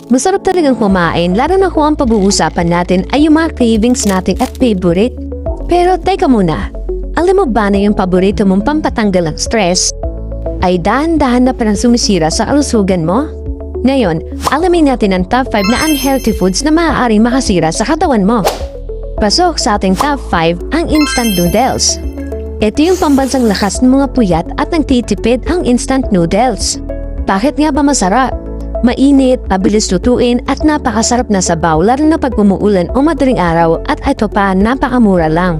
Masarap talagang kumain, lalo na kung ang pag-uusapan natin ay yung mga cravings natin at favorite. Pero teka muna, alam mo ba na yung paborito mong pampatanggal ng stress ay dahan-dahan na parang sumisira sa kalusugan mo? Ngayon, alamin natin ang top 5 na unhealthy foods na maaaring makasira sa katawan mo. Pasok sa ating top 5 ang instant noodles. Ito yung pambansang lakas ng mga puyat at nagtitipid ang instant noodles. Bakit nga ba masarap? Mainit, mabilis lutuin at napakasarap na sabaw lalo na pag umuulan o madaling araw at ito pa napakamura lang.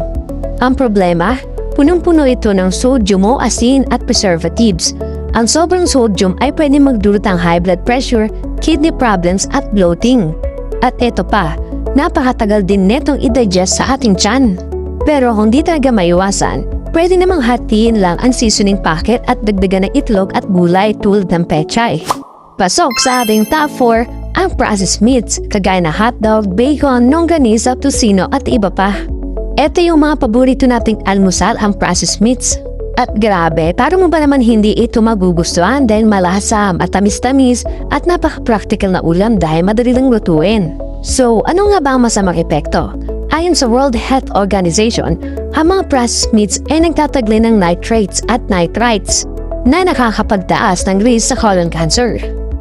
Ang problema, punong-puno ito ng sodium o asin at preservatives. Ang sobrang sodium ay pwede magdulot ng high blood pressure, kidney problems at bloating. At ito pa, napakatagal din netong i-digest sa ating tiyan. Pero kung di talaga maiwasan, pwede namang hatiin lang ang seasoning packet at dagdagan ng itlog at gulay tulad ng pechay. Pasok sa ating top 4 ang processed meats, kagaya na hotdog, bacon, longganisa, tocino at iba pa. Ito yung mga paborito nating almusal, ang processed meats. At grabe, para mo ba naman hindi ito magugustuhan dahil malasa, matamis-tamis at napaka-practical na ulam dahil madali lang lutuin. So, ano nga ba ang masamang epekto? Ayon sa World Health Organization, ang mga processed meats ay nagtataglay ng nitrates at nitrites na nakakapagtaas ng risk sa colon cancer.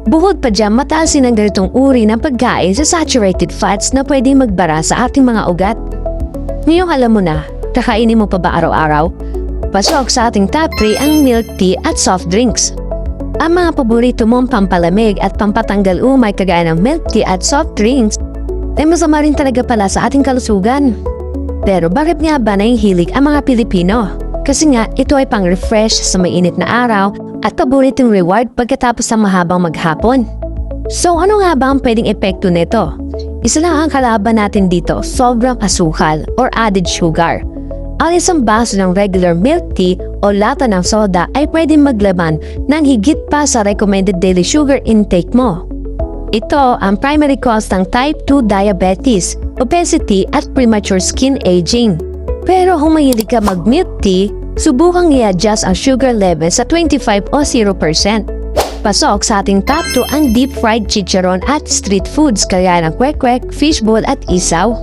Bukod pa dyan, mataasin ang ganitong uri ng pagkain sa saturated fats na pwedeng magbara sa ating mga ugat. Ngayong alam mo na, kakainin mo pa ba araw-araw? Pasok sa ating top 3 ang milk tea at soft drinks. Ang mga paborito mong pampalamig at pampatanggal umay kagaya ng milk tea at soft drinks ay masama rin talaga pala sa ating kalusugan. Pero bakit nga ba nahihilig ang mga Pilipino? Kasi nga ito ay pang-refresh sa mainit na araw at paboritong reward pagkatapos ng mahabang maghapon. So ano nga ba ang pwedeng epekto nito? Isa lang ang kalaban natin dito, sobrang asukal or added sugar. Ang isang baso ng regular milk tea o lata ng soda ay pwedeng maglaman ng higit pa sa recommended daily sugar intake mo. Ito ang primary cause ng type 2 diabetes, obesity at premature skin aging. Pero kung mahilig ka mag-milk tea, subukang i-adjust ang sugar level sa 25 o 0%. Pasok sa ating top 2 ang deep fried chicharon at street foods kaya ng kwek-kwek, fishball at isaw.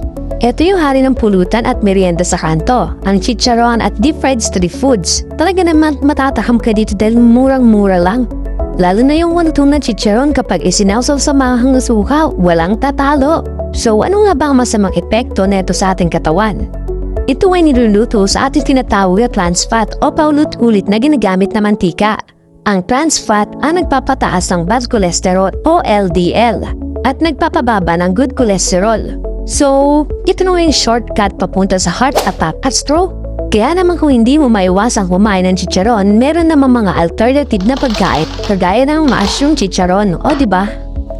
Ito yung hari ng pulutan at merienda sa kanto, ang chicharon at deep fried street foods. Talaga naman matatakam ka dito dahil murang-mura lang. Lalo na yung walutong na chicharon kapag isinawsaw sa mahang suka, walang tatalo. So ano nga ba ang masamang epekto neto sa ating katawan? Ito ay niluluto sa ating tinatawag na trans fat o paulit-ulit na ginagamit na mantika. Ang trans fat ang nagpapataas ng bad cholesterol o LDL at nagpapababa ng good cholesterol. So, ito na yung shortcut papunta sa heart attack at stroke. Kaya naman kung hindi mo maiwasang kumain ng chicharon, meron naman mga alternative na pagkain kagaya ng mushroom chicharon, o diba?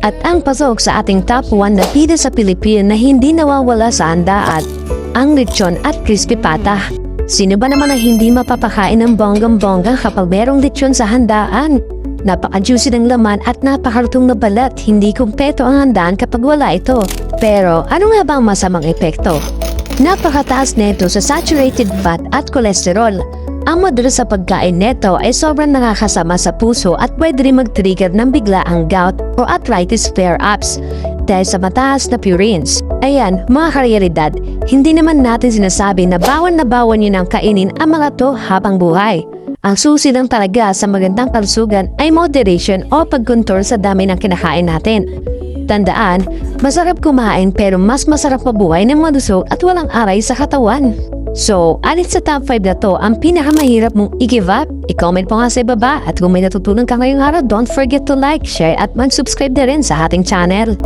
At ang pasok sa ating top 1 na pida sa Pilipino na hindi nawawala sa handaan, ang lechon at crispy pata. Sino ba naman ang hindi mapapakain ng bonggang-bongga kapag merong lechon sa handaan? Napaka-juicy ng laman at napakarutong na balat, hindi kumpleto ang handaan kapag wala ito. Pero ano nga ba ang masamang epekto? Napakataas neto sa saturated fat at cholesterol. Ang madalas sa pagkain neto ay sobrang nakakasama sa puso at pwede rin mag-trigger ng biglaang gout o arthritis flare-ups dahil sa mataas na purines. Ayan, mga karyeridad, hindi naman natin sinasabi na bawan nyo ng kainin ang mga to habang buhay. Ang susi lang talaga sa magandang kalusugan ay moderation o pagkontrol sa dami ng kinakain natin. Tandaan, masarap kumain pero mas masarap mabuhay ng malusog at walang aray sa katawan. So, alin sa top 5 na to ang pinakamahirap mong i-give up? I-comment po nga sa ibaba at kung may natutunan ka ngayong araw, don't forget to like, share at mag-subscribe na rin sa ating channel.